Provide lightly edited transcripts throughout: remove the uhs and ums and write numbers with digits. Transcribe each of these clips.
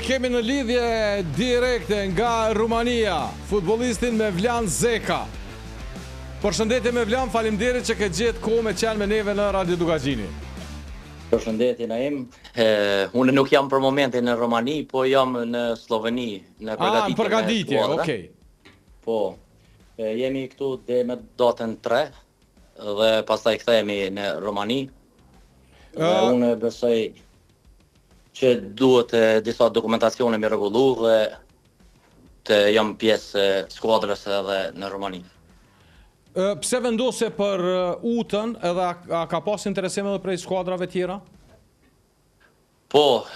kemi në lidhje direkte nga Rumania futbollistin Mevlan Zeka. Përshëndetje Mevlan, faleminderit që ke gjetë kohë me qenë me neve në Radio Dugaxhini. Përshëndetje Naim. Unë nuk jam për momentin në Romani, po jam në Sloveni, në përgatitje. Në përgatitje, okej. Po, jemi këtu dhe me datën 3 dhe pastaj kthehemi në Romani. Dhe unë besoj që duhet disa dokumentacione me rregullu dhe të jam pjesë skuadrës edhe në Romani. Pse vendose për UT-ën edhe a ka pas interesim edhe prej skuadrave tjera? Po,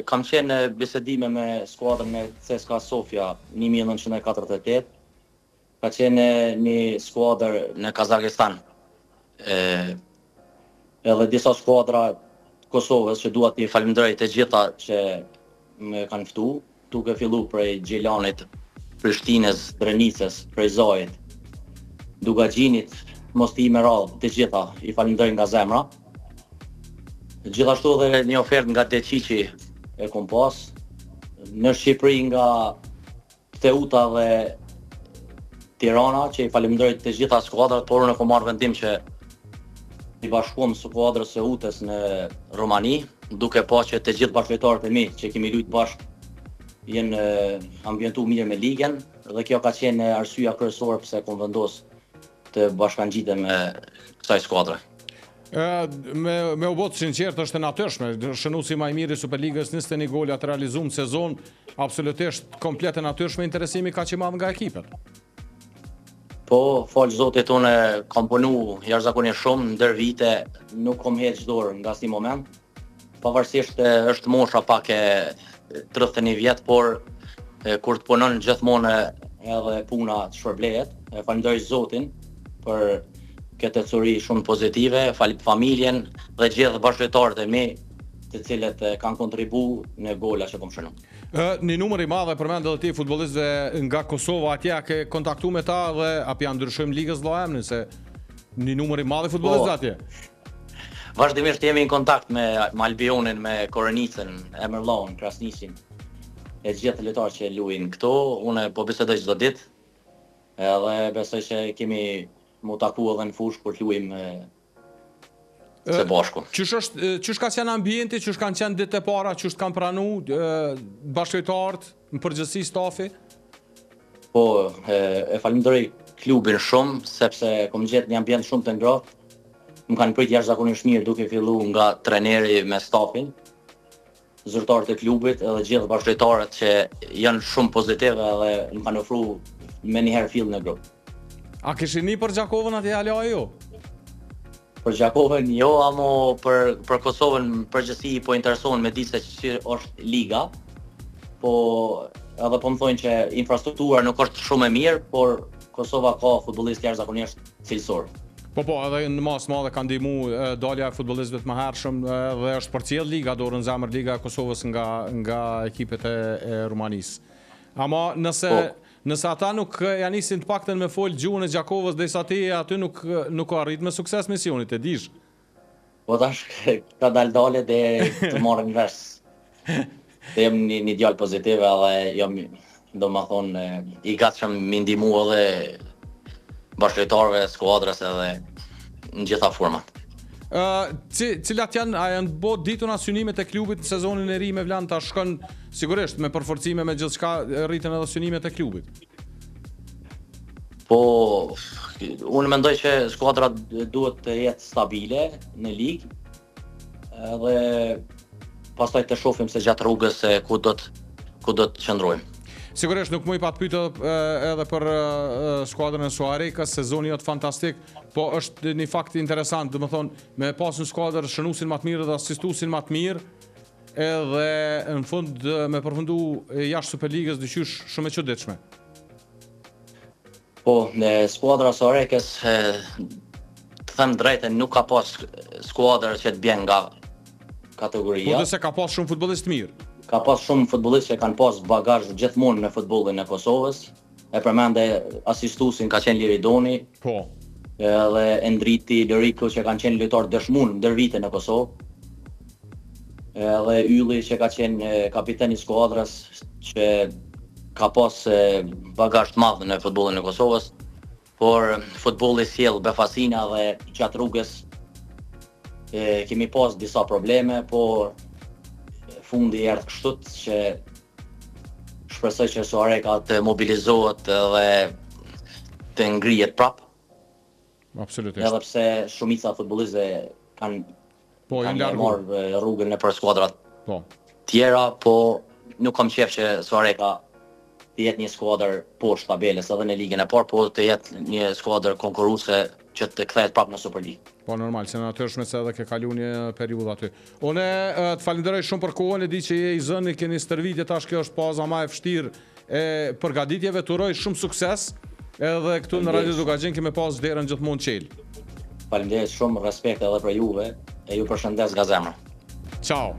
kam qenë në bisedime me skuadrën e CSKA Sofia 1948. Ka qenë një skuadër në Kazakistan. Edhe disa skuadra Kosovës që dua t'i falenderoj të gjitha që më kanë ftu, duke fillu prej Gjelanit, Prishtinës, Drenicës, prej Zojit, Dugaxhinit, Mosti me radhë, të gjitha i falenderoj nga zemra. Gjithashtu edhe një ofertë nga Deqiqi e kom pas, në Shqipëri nga Teuta dhe Tirana, që i falenderoj të gjitha skuadrat, por unë kom marrë vendim që i bashkuam skuadrës së UT-s në Romani, duke pa që të gjithë bashkëtarët e mi që kemi luajtur bashkë jenë ambientu mirë me ligën dhe kjo ka qenë arsyeja kryesore pse kom vendos të bashkangjitem me kësaj skuadre. Me u botë sinqert është e natyrshme, shënuesi më i mirë i Superligës, 21 gola të realizuar në sezon, absolutisht komplet e natyrshme, interesimi ka që madh nga ekipet. Po, falë zotit, unë kam punu jashtëzakonisht shumë, ndër vite nuk kom heqë dorë nga si moment. Pavarësisht është mosha pak e 31 vjetë, por kur të punon gjithmonë edhe puna të shpërblehet. Falenderoj zotin për këtë ecuri shumë pozitive, familjen dhe gjithë bashkëtarët e mi, të cilët kanë kontribu në gola që kom shënu. Një numër i madh e përmend edhe ti futbollistëve nga Kosova, atje a ke kontaktu me ta dhe apo ja ndryshojmë ligës vëllaemrin se një numër i madh i futbollistëve atje? Vazhdimisht jemi në kontakt me Albionin, me Korenicën, Emerlaun, Krasniqin, e gjithë lojtarët që luajnë këto, unë po bisedoj çdo ditë. Edhe besoj që kemi mu taku edhe në fushë kur luajmë së bashku. Qysh ka qenë ambienti, qysh kanë qenë ditë e para, qysh kanë pranu bashkëtarët, në përgjithësi stafi? Po, e falenderoj klubin shumë, sepse kom gjetë një ambient shumë të ngrohtë. Më kanë prit jashtëzakonisht mirë duke filluar nga trajneri me stafin, zyrtarët e klubit edhe gjithë bashkëtarët që janë shumë pozitive dhe më kanë ofruar me njëherë fill në grup. A kishin një për Gjakovën atje ala jo? Për Gjakovën jo, amo për Kosovën përgjithësi po interesohen me ditë se që është liga, po edhe po më thonë që infrastruktura nuk është shumë e mirë, por Kosova ka futbollistë jashtëzakonisht cilësor. Po, edhe në masë madhe ka ndihmu dalja e futbollistëve të mëhershëm dhe është përcjell liga dorën zemër liga e Kosovës nga ekipet e Rumanisë. Ama nëse ata nuk ja nisin të paktën me fol gjuhën e Gjakovës, derisa ti aty nuk arrit me sukses misionit, e dish. Po tash ka dalë dhe të marrën vesh. Dhe jam një djalë pozitiv edhe jam domethënë i gatshëm mi ndihmu edhe bashkëtarëve, skuadrës edhe në gjitha format. Cilat janë bo ditën asynimet e klubit në sezonin e ri Mevlan, ta shkon sigurisht me përforcime me gjithçka rriten edhe asynimet e klubit? Po, unë mendoj që skuadra duhet të jetë stabile në ligë dhe pastaj të shohim se gjatë rrugës ku do të qëndrojmë. Sigurisht nuk muj pa të pytë edhe për skuadrën e Suarekës, sezoni jot fantastik, po është një fakt interesant, dhe më thonë, me pas në skuadrë shënusin më të mirë dhe asistusin më të mirë, edhe në fund me përfundu jashtë Superligës dyqysh shumë e çuditshme. Po, në skuadra e Suarekës, të them drejtën, nuk ka pas skuadrë që të bjen nga kategoria. Po dhe se ka pas shumë futbollistë mirë. Ka pas shumë futbollistë që kanë pas bagazh gjithmonë në futbollin e Kosovës. E përmende asistusin ka qenë Liridoni. Po. Edhe Endriti, Liriku që kanë qenë lojtarë dëshmuar ndër vite në Kosovë. edhe Ylli që ka qenë kapiteni i skuadrës, që ka pas bagazh të madh në futbollin e Kosovës, por futbolli sjell befasina dhe gjatë rrugës kemi pas disa probleme, por fundi erdhë kështu që shpresoj që Suareka të mobilizohet dhe të ngrihet prap. Absolutisht. Edhe pse shumica futbollistëve kanë marrë rrugën në për skuadrat tjera, po nuk kam qef që Suareka të jetë një skuadër poshtë tabelës edhe në ligën e parë, po të jetë një skuadër konkurruese që të kthehet prapë në Super League. Po normal, që natyrshme se edhe ke kalu një periudhë aty. Une të falenderoj shumë për kohën, e di që je i zënë, keni stërvitje tash, kjo është paza ma e vështirë e përgatitjeve, të uroj shumë sukses, edhe këtu në Radio Dukagjen kemi pas vlerën gjithmonë qelë. Faleminderit shumë, respekt edhe për juve, e ju përshëndes nga zemra. Ciao.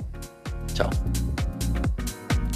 Ciao.